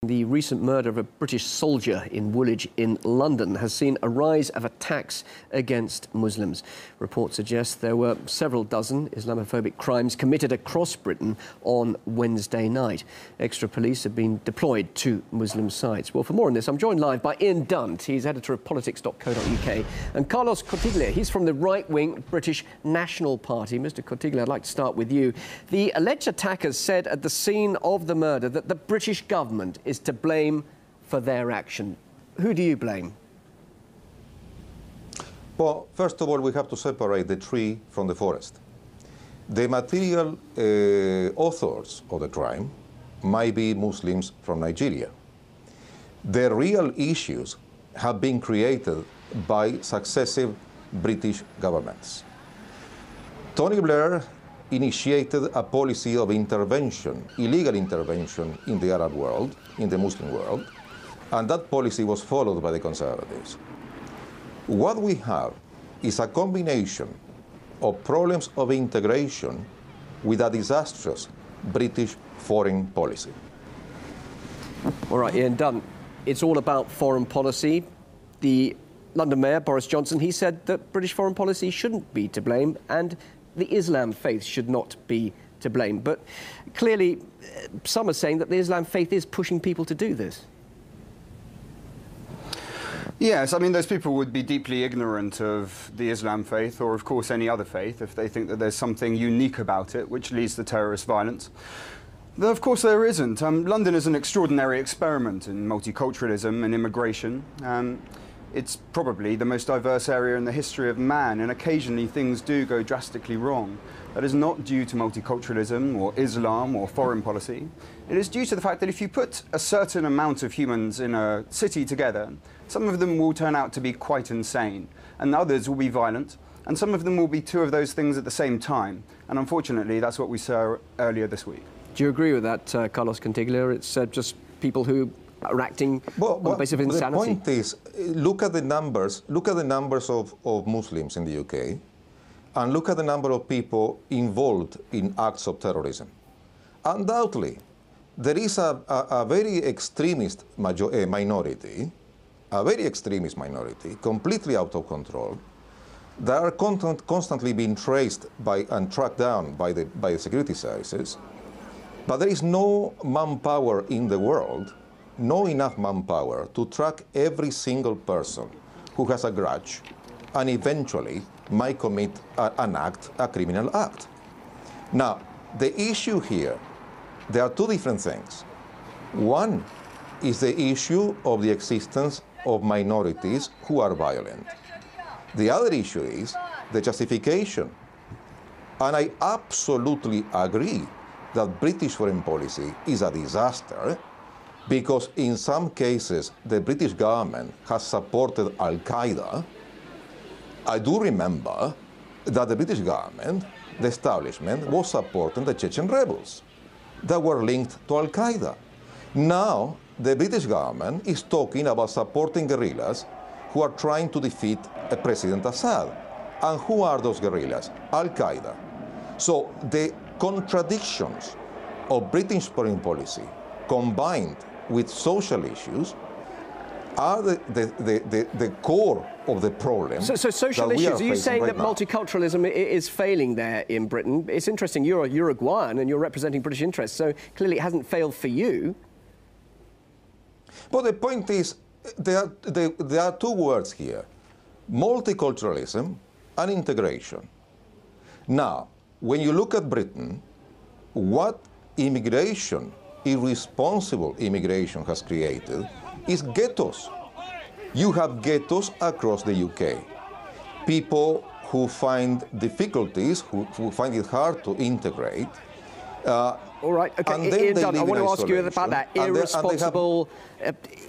The recent murder of a British soldier in Woolwich in London has seen a rise of attacks against Muslims. Reports suggest there were several dozen Islamophobic crimes committed across Britain on Wednesday night. Extra police have been deployed to Muslim sites. Well, for more on this, I'm joined live by Dunt. He's editor of politics.co.uk, and Carlos Cortiglia. He's from the right-wing British National Party. Mr. Cortiglia, I'd like to start with you. The alleged attackers said at the scene of the murder that the British government is to blame for their action. Who do you blame? Well, first of all, we have to separate the tree from the forest. The material authors of the crime might be Muslims from Nigeria. The real issues have been created by successive British governments. Tony Blair initiated a policy of intervention, illegal intervention in the Arab world, in the Muslim world, and that policy was followed by the Conservatives. What we have is a combination of problems of integration with a disastrous British foreign policy. All right, Ian Dunt, it's all about foreign policy. The London Mayor, Boris Johnson, he said that British foreign policy shouldn't be to blame and the Islam faith should not be to blame. But clearly, some are saying that the Islam faith is pushing people to do this. Yes, I mean, those people would be deeply ignorant of the Islam faith or, of course, any other faith if they think that there's something unique about it which leads to terrorist violence. Though, of course, there isn't. London is an extraordinary experiment in multiculturalism and immigration. It's probably the most diverse area in the history of man, and occasionally things do go drastically wrong. That is not due to multiculturalism or Islam or foreign policy. It is due to the fact that if you put a certain amount of humans in a city together, some of them will turn out to be quite insane, and others will be violent, and some of them will be two of those things at the same time. And unfortunately, that's what we saw earlier this week. Do you agree with that, Carlos Cortiglia? It's just people who are acting on the basis of insanity. The point is, look at the numbers of Muslims in the UK, and look at the number of people involved in acts of terrorism. Undoubtedly, there is a very extremist minority, completely out of control, that are constantly being traced by and tracked down by the security services. But there is no manpower in the world, no enough manpower to track every single person who has a grudge and eventually might commit a criminal act. Now, the issue here, there are two different things. One is the issue of the existence of minorities who are violent. The other issue is the justification. And I absolutely agree that British foreign policy is a disaster, because in some cases the British government has supported Al-Qaeda. I do remember that the British government, the establishment, was supporting the Chechen rebels that were linked to Al-Qaeda. Now the British government is talking about supporting guerrillas who are trying to defeat President Assad. And who are those guerrillas? Al-Qaeda. So the contradictions of British foreign policy combined with social issues are the core of the problem. So social issues, are you saying that multiculturalism is failing there in Britain? It's interesting, you're a Uruguayan and you're representing British interests, so clearly it hasn't failed for you. But the point is, there are two words here, multiculturalism and integration. Now, when you look at Britain, what immigration, irresponsible immigration, has created is ghettos. You have ghettos across the UK. People who find difficulties, who find it hard to integrate. All right, okay, Ian Dunt, I want to ask you about that. Irresponsible,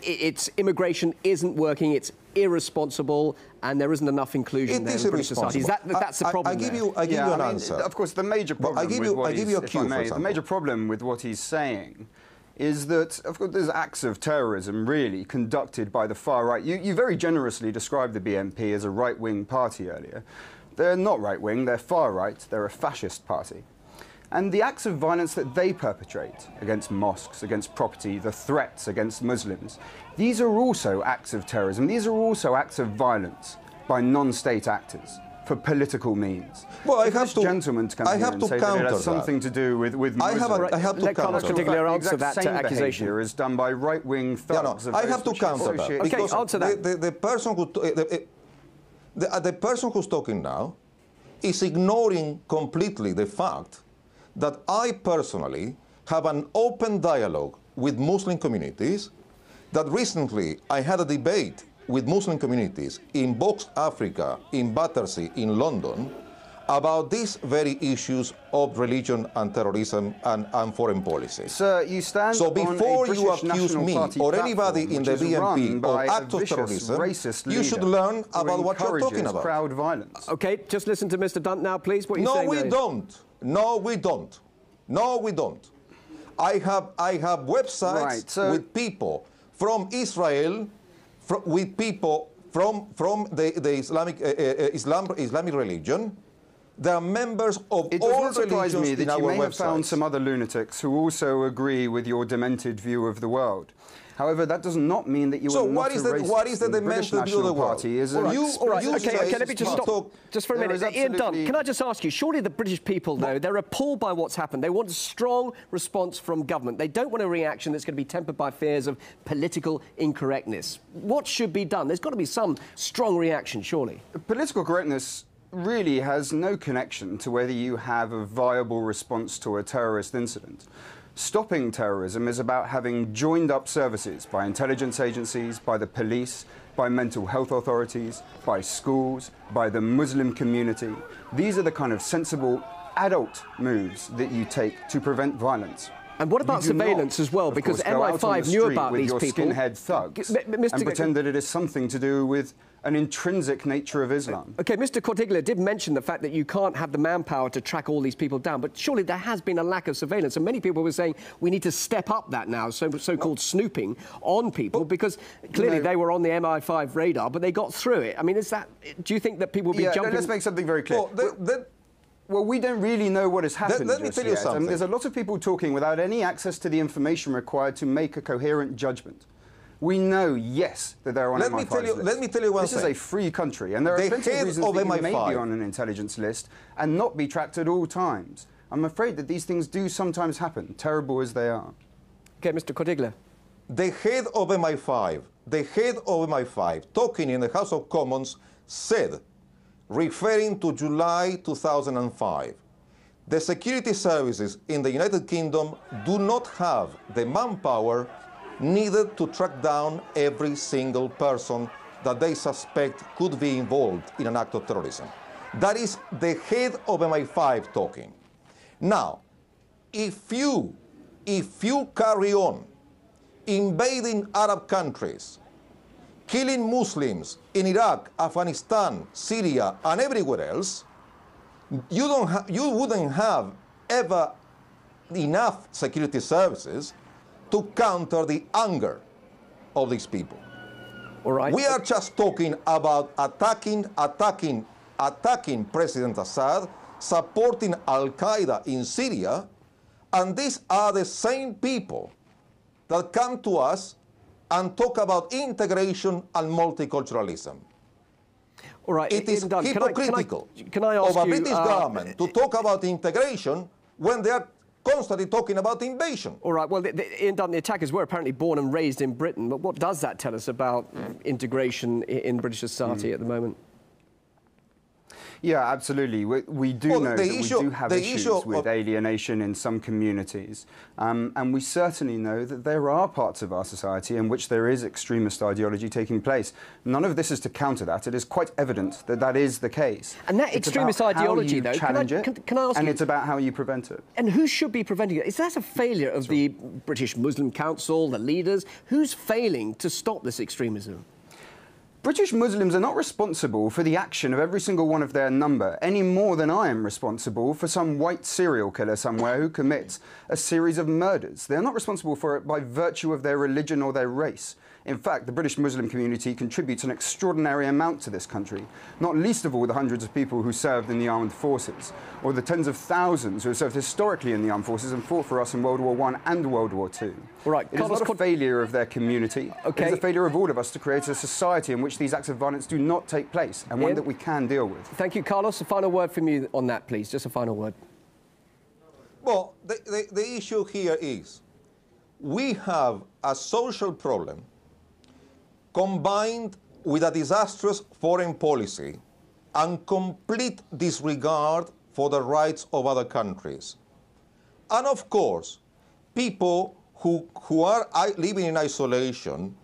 it's immigration isn't working, it's irresponsible, and there isn't enough inclusion there in British society. That's the problem. I give you an answer. Of course, the major problem the major problem with what he's saying is that, of course, there's acts of terrorism really conducted by the far right. You very generously described the BNP as a right-wing party earlier. They're not right-wing, they're far right, they're a fascist party. And the acts of violence that they perpetrate against mosques, against property, the threats against Muslims, these are also acts of terrorism. These are also acts of violence by non-state actors for political means. Well, I have to gentleman to come here and say that it has something to do with Muslims. I have to counter Carlos Cortiglia answer that same accusation. behavior is done by right-wing thugs. I have to counter that. Okay, answer that. The person who's talking now is ignoring completely the fact that I personally have an open dialogue with Muslim communities, that recently I had a debate with Muslim communities in Box Africa, in Battersea, in London, about these very issues of religion and terrorism and foreign policy. Sir, you stand so before on a you accuse me or anybody in the BNP of act of terrorism, you should learn about what you're talking about. Crowd violence. Okay, just listen to Mr. Dunt now, please. What are you saying? No, we don't. No, we don't. No, we don't. I have websites with people from Israel, with people from the Islamic religion. They are members of all religions in our websites. It does not surprise me that you may have found some other lunatics who also agree with your demented view of the world. However, that does not mean that you are not a racist. So what is the demented view of the world? Okay, let me just stop just for a minute. Ian Dunt, can I just ask you, surely the British people, though, they're appalled by what's happened. They want a strong response from government. They don't want a reaction that's going to be tempered by fears of political incorrectness. What should be done? There's got to be some strong reaction, surely. Political correctness really has no connection to whether you have a viable response to a terrorist incident. Stopping terrorism is about having joined up services by intelligence agencies, by the police, by mental health authorities, by schools, by the Muslim community. These are the kind of sensible adult moves that you take to prevent violence. And what about surveillance as well? Because MI5 knew about these people. Skinhead thugs and pretend that it is something to do with an intrinsic nature of Islam. OK, Mr. Cortiglia did mention the fact that you can't have the manpower to track all these people down, but surely there has been a lack of surveillance, and many people were saying we need to step up that now, so-called snooping on people, because clearly they were on the MI5 radar, but they got through it. I mean, do you think that people will be jumping... Let's make something very clear. Well, we don't really know what has happened let me tell you something. There's a lot of people talking without any access to the information required to make a coherent judgment. We know, yes, that they're on MI5's list. Let me tell you one thing. This is a free country, and there are plenty of reasons that you may be on an intelligence list and not be tracked at all times. I'm afraid that these things do sometimes happen, terrible as they are. OK, Mr. Cortiglia. The head of MI5, talking in the House of Commons, said, referring to July 2005, the security services in the United Kingdom do not have the manpower needed to track down every single person that they suspect could be involved in an act of terrorism. That is the head of MI5 talking. Now, if you carry on invading Arab countries, killing Muslims in Iraq, Afghanistan, Syria, and everywhere else, you wouldn't have ever enough security services to counter the anger of these people. All right. We are just talking about attacking President Assad, supporting Al-Qaeda in Syria, and these are the same people that come to us and talk about integration and multiculturalism. All right. It is hypocritical of a British government to talk about integration when they are constantly talking about invasion. All right, well, Ian Dunt, the attackers were apparently born and raised in Britain, but what does that tell us about integration in British society at the moment? Yeah, absolutely. We do know that we do have issues with alienation in some communities. And we certainly know that there are parts of our society in which there is extremist ideology taking place. None of this is to counter that. It is quite evident that that is the case. And that extremist ideology, though, can I ask you? And it's about how you prevent it. And who should be preventing it? Is that a failure of the British Muslim Council, the leaders? Who's failing to stop this extremism? British Muslims are not responsible for the action of every single one of their number, any more than I am responsible for some white serial killer somewhere who commits a series of murders. They are not responsible for it by virtue of their religion or their race. In fact, the British Muslim community contributes an extraordinary amount to this country, not least of all the hundreds of people who served in the armed forces, or the tens of thousands who have served historically in the armed forces and fought for us in World War I and World War II. All right, it is not a failure of their community. Okay. It is a failure of all of us to create a society in which these acts of violence do not take place, and one that we can deal with. Thank you, Carlos. A final word from you on that, please. Just a final word. Well, the issue here is we have a social problem combined with a disastrous foreign policy and complete disregard for the rights of other countries. And of course, people who are living in isolation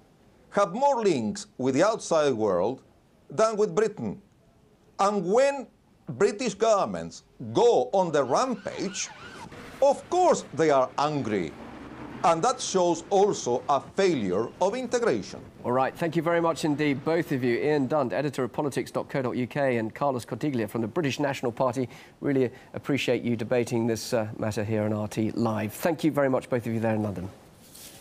have more links with the outside world than with Britain. And when British governments go on the rampage, of course they are angry. And that shows also a failure of integration. All right, thank you very much indeed, both of you. Ian Dunt, editor of politics.co.uk, and Carlos Cortiglia from the British National Party. Really appreciate you debating this matter here on RT Live. Thank you very much, both of you there in London.